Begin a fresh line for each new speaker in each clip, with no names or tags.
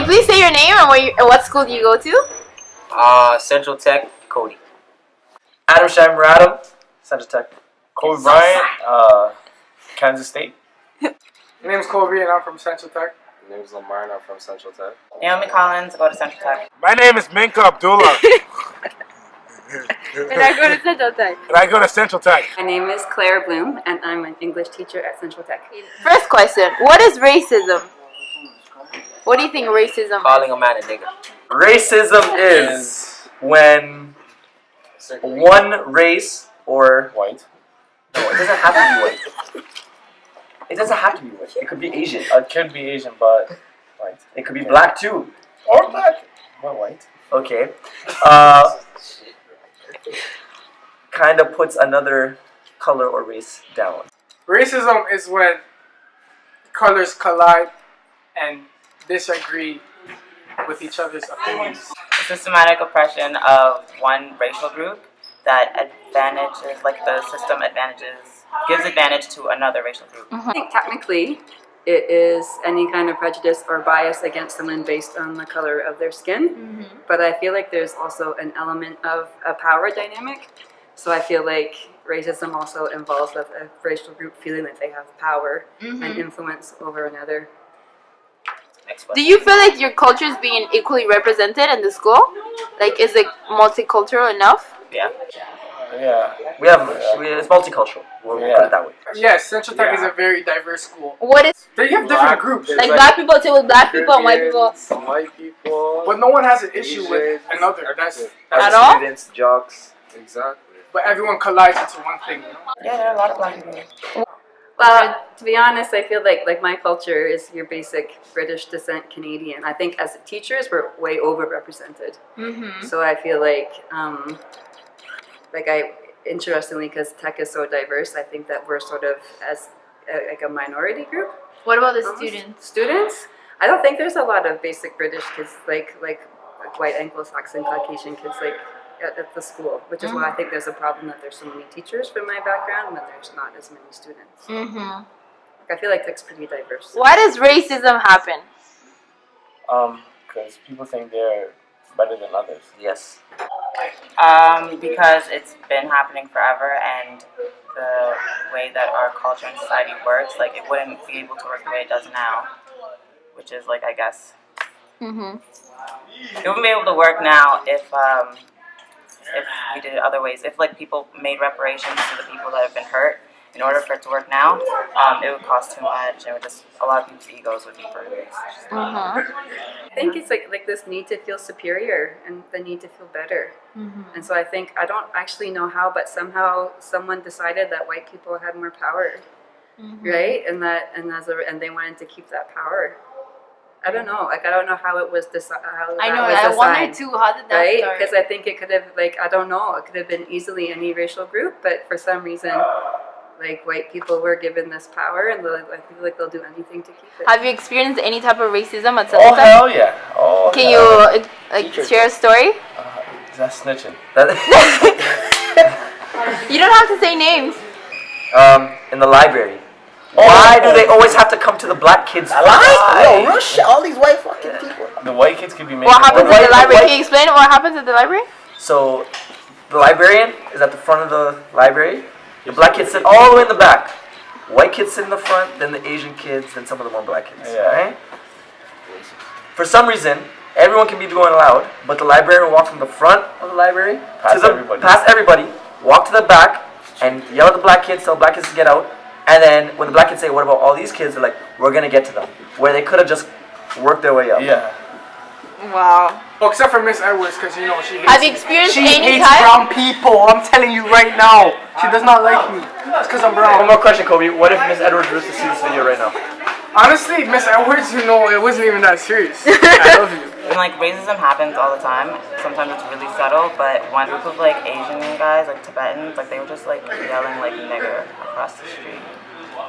please say your name and what school do you go to?
Central Tech, Cody. Adam Shimuratum, Central Tech.
Kobe Bryant, Kansas State.
My name is Kobe and I'm from Central Tech.
My name is Lamar and I'm from Central Tech.
Naomi Collins, go to Central Tech.
My name is Minka Abdullah.
And I go to Central Tech.
And I go to Central Tech.
My name is Claire Bloom, and I'm an English teacher at Central Tech.
First question, what is racism? What do you think racism
Calling a man a nigga. Racism is when one race or...
White.
No, it doesn't have to be white. It doesn't have to be white. It could be Asian.
It could be Asian, but white.
It could be black too.
Or black. But white.
Okay. Kind of puts another color or race down.
Racism is when colors collide and disagree with each other's opinions.
Systematic oppression of one racial group that advantages, like the system advantages, gives advantage to another racial group.
I think technically it is any kind of prejudice or bias against someone based on the color of their skin. But I feel like there's also an element of a power dynamic. So I feel like racism also involves a racial group feeling that they have power and influence over another.
Do you feel like your culture is being equally represented in the school? Like, is it multicultural enough?
Yeah.
Yeah.
It's multicultural. We'll put it that way.
Yes, Central Tech is a very diverse school.
What is
They have different groups.
like black people too with black people and white people?
Some white people.
But no one has an issue with another. That's
At all?
Students, jocks.
Exactly.
but everyone collides into one thing, you know?
Yeah, there are a lot of black people.
Well, to be honest, I feel like my culture is your basic British descent Canadian. I think as teachers, we're way overrepresented. So I feel like interestingly, because tech is so diverse, I think that we're sort of as like a minority group.
What about the
Almost.
students?
Students? I don't think there's a lot of basic British kids like white Anglo-Saxon Caucasian kids at the school, which is why I think there's a problem that there's so many teachers from my background when there's not as many students. I feel like tech's pretty diverse.
Why does racism happen?
Because people think they're better than others.
Yes.
Because it's been happening forever, and the way that our culture and society works, like, it wouldn't be able to work the way it does now, which is, like, I guess, it wouldn't be able to work now if we did it other ways. If, like, people made reparations to the people that have been hurt, in order for it to work now, it would cost too much, and it would just, a lot of people's egos would be bruised.
I think it's like this need to feel superior and the need to feel better. And so I think, I don't actually know how, but somehow someone decided that white people had more power, right? And they wanted to keep that power. I don't know. Like, I don't know how it was decided.
I know. I wonder too. How did that
right?
start?
Because I think it could have, like, I don't know. It could have been easily any racial group, but for some reason, like, white people were given this power, and I feel like they'll do anything to keep it.
Have you experienced any type of racism at
Oh,
Central Tech?
hell yeah. Oh,
Can
hell
you like share a story?
That's snitching.
You don't have to say names.
In the library. Why do they always have to come to the black kids?
Yo, real shit. All these white fucking people.
The white kids could be making...
What happens
Why-
at the library?
why-
Can you explain what happens at the library?
So, the librarian is at the front of the library. The black kids sit all the way in the back. White kids sit in the front, then the Asian kids, then some of the more black kids.
Yeah.
Right? For some reason, everyone can be going loud, but the librarian will walk from the front of the library
Past everybody.
past everybody, walk to the back, and yell at the black kids, tell black kids to get out. And then when the black kids say, "What about all these kids?" They're like, "We're gonna get to them," where they could have just worked their way up.
Yeah.
Wow.
Well, except for Miss Edwards, because, you know, she hates
Have you experienced
She
any
hates
type?
brown people. I'm telling you right now. She does not like me. It's because I'm brown.
One more question, Kobe. What if Miss Edwards was to see this video right now?
Honestly, Miss Edwards, you know, it wasn't even that serious. I love you.
And, like, racism happens all the time. Sometimes it's really subtle, but one group of, like, Asian guys, like Tibetans, like, they were just, like, yelling, like, nigger across the street.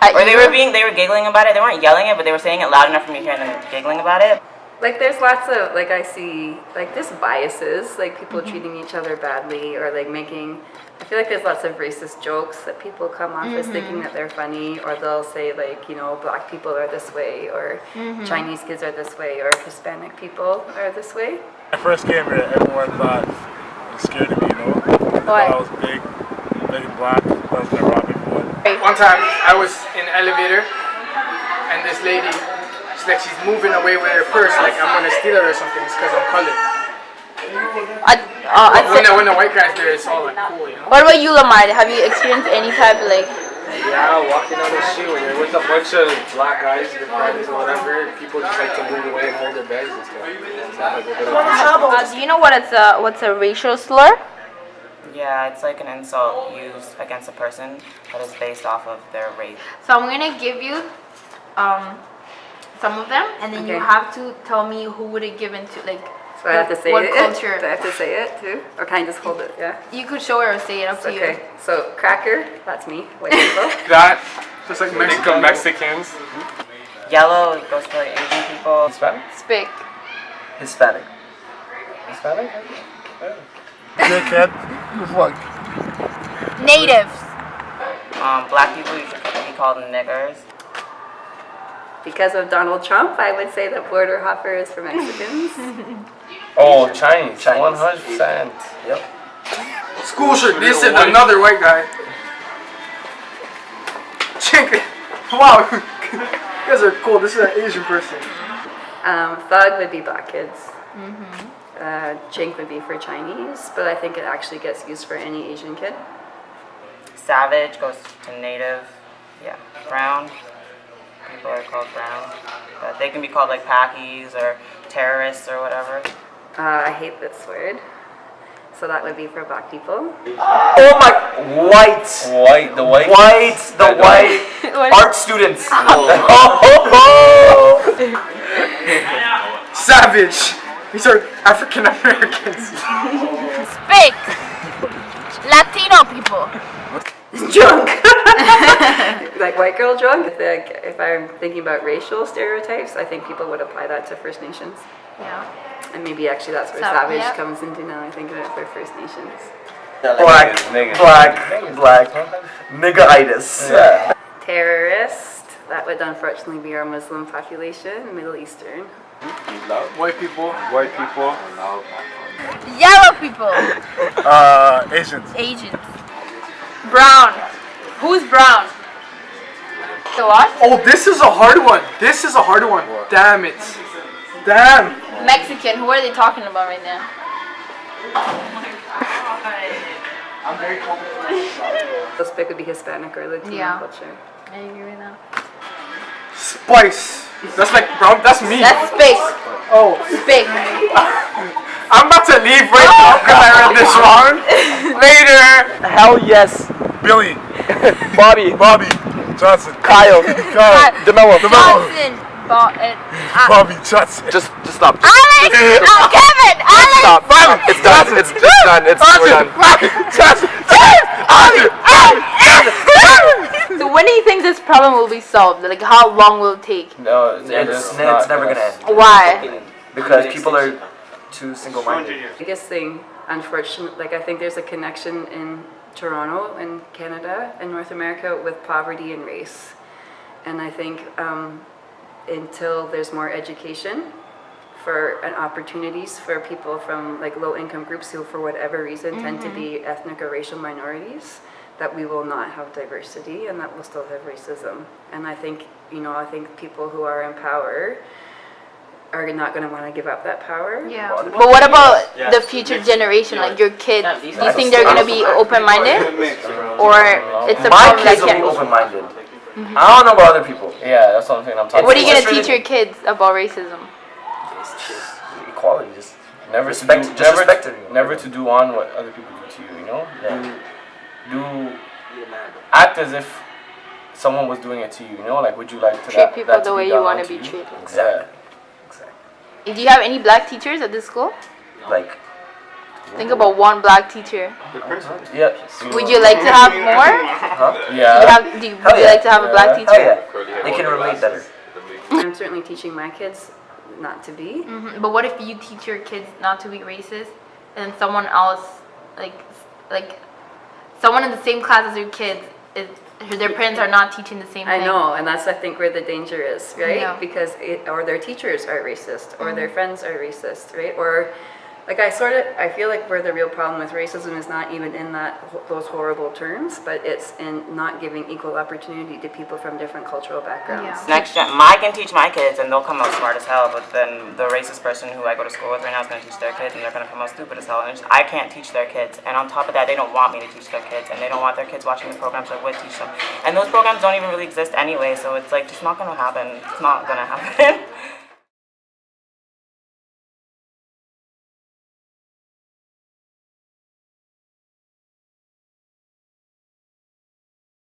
Or they were giggling about it. They weren't yelling it, but they were saying it loud enough for me to hear them giggling about it.
Like, there's lots of, like, I see, like, just biases, like people treating each other badly, or like making I feel like there's lots of racist jokes that people come off as thinking that they're funny, or they'll say like, you know, black people are this way, or Chinese kids are this way, or Hispanic people are this way.
When I first came here, everyone thought it was scared of me, you know? They
Why?
thought I was big and black, I was gonna rob everyone.
One time I was in an elevator and this lady, she's moving away with her purse like I'm gonna steal it or something. It's because I'm colored. When the white guys there, it's all like cool, you know.
What about you, Lamar? Have you experienced any type of like?
Yeah, walking down the street when you're with a bunch of black guys, your friends or whatever, people just like to move away and hold their bags and stuff. It's not like they're gonna
Do you know what's a racial slur?
Yeah, it's like an insult used against a person that is based off of their race.
So I'm gonna give you some of them, and then you
Okay.
have to tell me who would it given to, like.
So I have to say
what
it?
culture?
Do I have to say it too? Or can I just hold it? Yeah?
You could show it or say it, up to you.
Okay, so cracker, that's me, white people.
That, just like
Think
Mexican.
of Mexicans.
Yellow goes for like Asian people.
Hispanic?
Spick.
Hispanic.
Hispanic?
Dickhead. Fuck.
Natives.
Black people usually be called niggers.
Because of Donald Trump, I would say that border hopper is for Mexicans.
Oh, Chinese.
Chinese.
100%.
Yep.
School shirt. This is another white guy. Chink. Wow. You guys are cool. This is an Asian person.
Thug would be black kids. Chink would be for Chinese, but I think it actually gets used for any Asian kid.
Savage goes to native. Yeah, brown. People are called brown. But they can be called like Pakis or terrorists or whatever.
I hate this word. So that would be for black people.
Oh my, white.
White, the white.
White, the
I know.
white art students.
Savage. These are African Americans.
Spick. Latino people.
Drunk. Like white girl drunk. If I'm thinking about racial stereotypes, I think people would apply that to First Nations.
Yeah.
And maybe actually that's where
Savage,
savage
yep.
comes into now. I think of it for First Nations.
Black,
Nigga.
black, nigga-itis.
Yeah.
Terrorist. That would unfortunately be our Muslim population, Middle Eastern.
White people.
white people.
Yellow people.
Asians.
Asians. Brown. Who's brown? The what?
Oh, this is a hard one. This is a hard one. Damn it. Damn.
Mexican. Who are they talking about right now?
I'm very confident.
The spick would be Hispanic or Latino
Yeah.
culture.
I agree with that.
Spice. That's like brown. That's me.
That's Spick.
Oh.
Spick.
I'm about to leave right now because I read this wrong. Later.
Hell yes.
Billy.
Bobby.
Bobby. Johnson.
Kyle. DeMello.
Johnson.
Bobby Johnson.
Just stop.
Alex. Oh, Kevin. Alex.
Stop. It's done. It's done.
So when do you think this problem will be solved? Like, how long will it take?
No,
It's never gonna end.
Why?
Because people are too single-minded.
Biggest thing, unfortunately, like I think there's a connection in Toronto and Canada and North America with poverty and race. And I think until there's more education and opportunities for people from like low income groups who for whatever reason tend to be ethnic or racial minorities, that we will not have diversity and that we'll still have racism. And I think, I think people who are in power are not going to want to give up that power.
Yeah. But what about the future generation, like your kids? Do you think they're going to be open-minded? Or it's a
My
problem that
kids will be
can't...
open-minded. I don't know about other people.
Yeah, that's what I'm saying. I'm talking
What are you
It's
going to
just
teach your kids about racism?
Equality, just
Never
respect.
to do,
Just respect everyone.
never to do on what other people do to you. You know,
Yeah.
do act as if someone was doing it to you. You know, like would you like to
Treat
that,
people
that
the
to
way
be
you
done
want to
onto
be
you?
treated.
Exactly.
Do you have any black teachers at this school?
Like,
Think about one black teacher.
Yeah.
Would you like to have more?
Yeah.
Would you
yeah.
like to have a black
Yeah.
teacher?
hell yeah, they can relate better.
I'm certainly teaching my kids not to be.
But what if you teach your kids not to be racist, and someone else, like someone in the same class as your kids is their parents are not teaching the same thing.
I know, and that's I think where the danger is, right?
Yeah.
Because or their teachers are racist, or their friends are racist, right? Or like I feel like where the real problem with racism is not even in those horrible terms, but it's in not giving equal opportunity to people from different cultural backgrounds.
Yeah.
Next gen, I can teach my kids and they'll come out smart as hell, but then the racist person who I go to school with right now is going to teach their kids and they're going to come out stupid as hell. And I can't teach their kids. And on top of that, they don't want me to teach their kids, and they don't want their kids watching the programs I would teach them. And those programs don't even really exist anyway, so it's like just not going to happen. It's not going to happen.